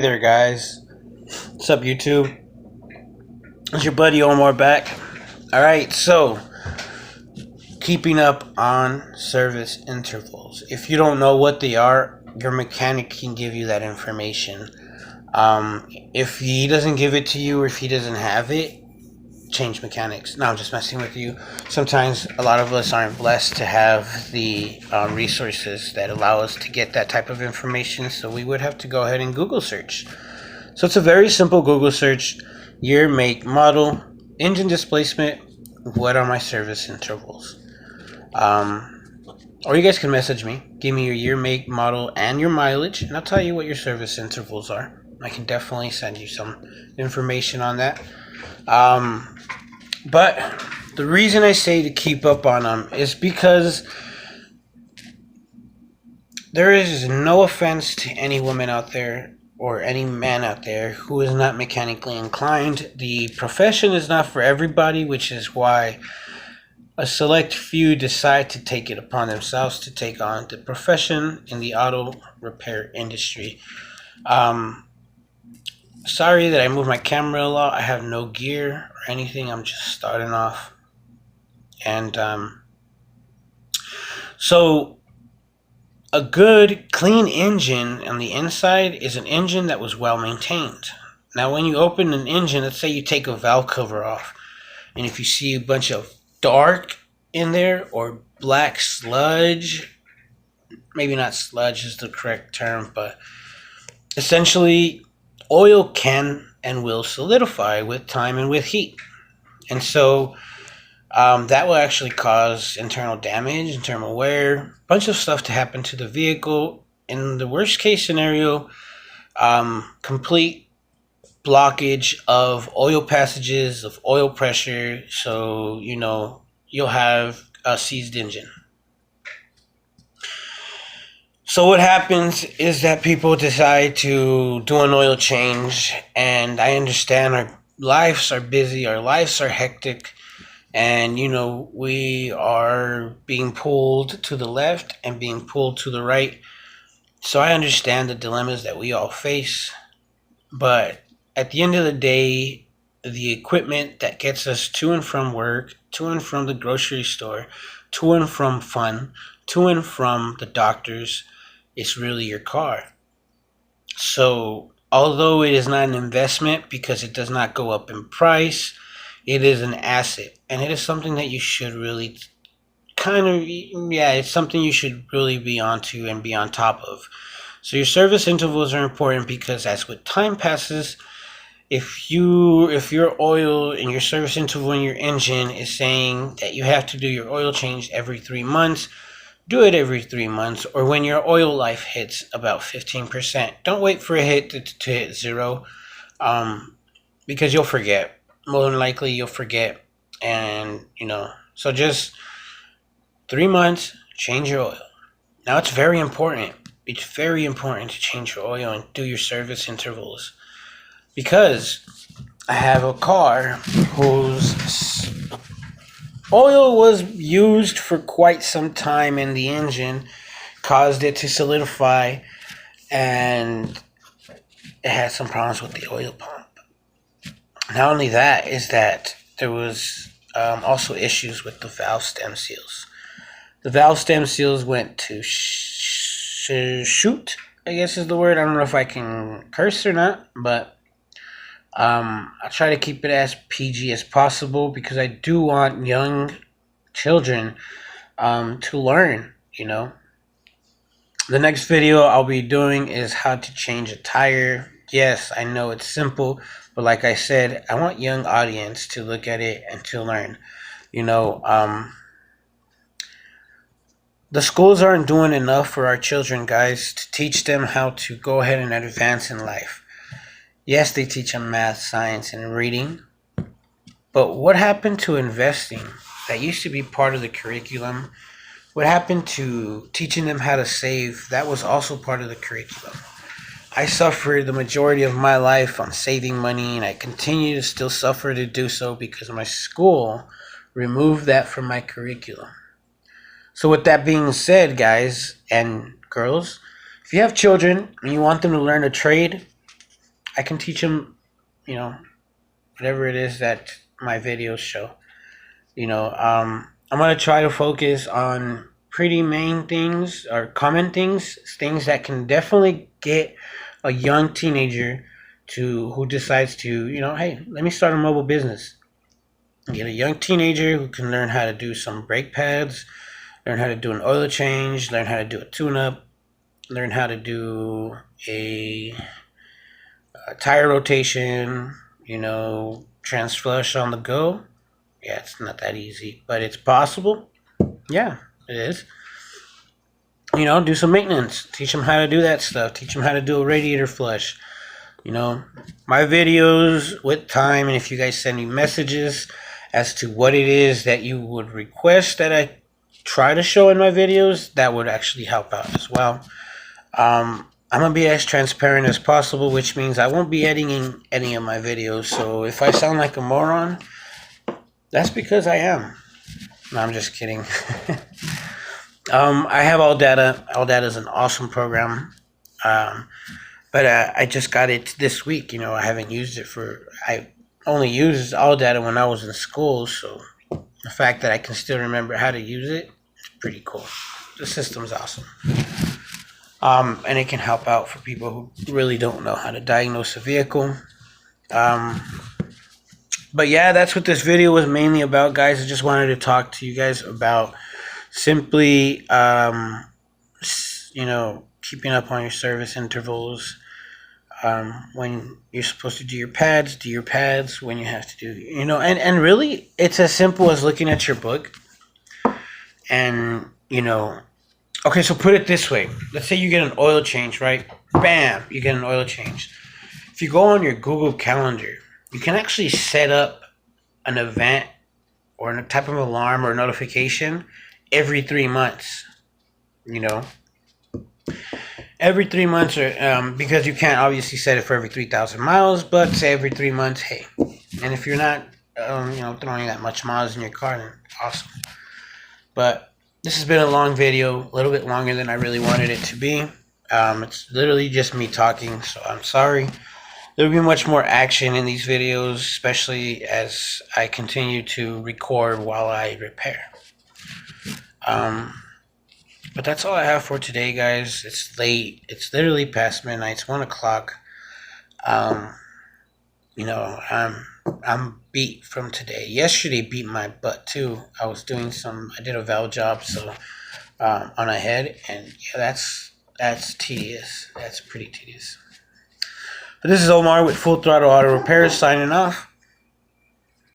Hey there, guys. What's up, YouTube? It's your buddy Omar back. All right, so keeping up on service intervals. If you don't know what they are, your mechanic can give you that information. If he doesn't give it to you, or if he doesn't have it, change mechanics. No, I'm just messing with you. Sometimes a lot of us aren't blessed to have the resources that allow us to get that type of information, so we would have to go ahead and Google search. So it's a very simple Google search: year, make, model, engine displacement, what are my service intervals? Or you guys can message me, give me your year, make, model, and your mileage, and I'll tell you what your service intervals are. I can definitely send you some information on that. But the reason I say to keep up on them is because there is no offense to any woman out there or any man out there who is not mechanically inclined. The profession is not for everybody, which is why a select few decide to take it upon themselves to take on the profession in the auto repair industry. Sorry that I moved my camera a lot. I have no gear or anything. I'm just starting off. And so a good, clean engine on the inside is an engine that was well maintained. Now, when you open an engine, let's say you take a valve cover off, and if you see a bunch of dark in there or black sludge, maybe not sludge is the correct term, but essentially oil can and will solidify with time and with heat. And so that will actually cause internal damage, internal wear, a bunch of stuff to happen to the vehicle. In the worst case scenario, complete blockage of oil passages, of oil pressure. So, you'll have a seized engine. So what happens is that people decide to do an oil change, and I understand our lives are busy, our lives are hectic, and we are being pulled to the left and being pulled to the right. So I understand the dilemmas that we all face, but at the end of the day, the equipment that gets us to and from work, to and from the grocery store, to and from fun, to and from the doctors, it's really your car. So although it is not an investment because it does not go up in price, it is an asset, and it is something that you should really it's something you should really be onto and be on top of. So your service intervals are important because as with time passes, if your oil and your service interval in your engine is saying that you have to do your oil change every 3 months, do it every 3 months, or when your oil life hits about 15%. Don't wait for a hit to hit zero, because you'll forget. More than likely, you'll forget. And, so just 3 months, change your oil. Now, it's very important. It's very important to change your oil and do your service intervals, because I have a car whose oil was used for quite some time in the engine, caused it to solidify, and it had some problems with the oil pump. Not only that, is that there was also issues with the valve stem seals. The valve stem seals went to shoot, I guess is the word. I don't know if I can curse or not, but I try to keep it as PG as possible because I do want young children to learn, The next video I'll be doing is how to change a tire. Yes, I know it's simple, but like I said, I want young audience to look at it and to learn. The schools aren't doing enough for our children, guys, to teach them how to go ahead and advance in life. Yes, they teach them math, science, and reading. But what happened to investing? That used to be part of the curriculum. What happened to teaching them how to save? That was also part of the curriculum. I suffered the majority of my life on saving money, and I continue to still suffer to do so because my school removed that from my curriculum. So with that being said, guys and girls, if you have children and you want them to learn a trade, I can teach them, you know, whatever it is that my videos show. I'm gonna try to focus on pretty main things or common things that can definitely get a young teenager to who decides to, hey, let me start a mobile business. Get a young teenager who can learn how to do some brake pads, learn how to do an oil change, learn how to do a tune-up, learn how to do a tire rotation, trans flush on the go. Yeah, it's not that easy, but it's possible. Yeah, it is. Do some maintenance. Teach them how to do that stuff. Teach them how to do a radiator flush. My videos with time, and if you guys send me messages as to what it is that you would request that I try to show in my videos, that would actually help out as well. I'm going to be as transparent as possible, which means I won't be editing any of my videos. So if I sound like a moron, that's because I am. No, I'm just kidding. I have AllData. AllData is an awesome program. But I just got it this week. I haven't used it I only used AllData when I was in school. So the fact that I can still remember how to use it is pretty cool. The system's awesome. And it can help out for people who really don't know how to diagnose a vehicle. But yeah, that's what this video was mainly about, guys. I just wanted to talk to you guys about simply, keeping up on your service intervals. When you're supposed to do your pads, when you have to do, and really, it's as simple as looking at your book and, okay, so put it this way. Let's say you get an oil change, right? Bam, you get an oil change. If you go on your Google Calendar, you can actually set up an event or a type of alarm or notification every 3 months. Every 3 months, or because you can't obviously set it for every 3,000 miles, but say every 3 months, hey. And if you're not, throwing that much miles in your car, then awesome. But this has been a long video, a little bit longer than I really wanted it to be. It's literally just me talking, so I'm sorry. There will be much more action in these videos, especially as I continue to record while I repair. But that's all I have for today, guys. It's late. It's literally past midnight. It's 1 o'clock. I'm beat from today. Yesterday beat my butt too. I did a valve job, so on a head, and yeah, that's tedious. That's pretty tedious. But this is Omar with Full Throttle Auto Repairs signing off.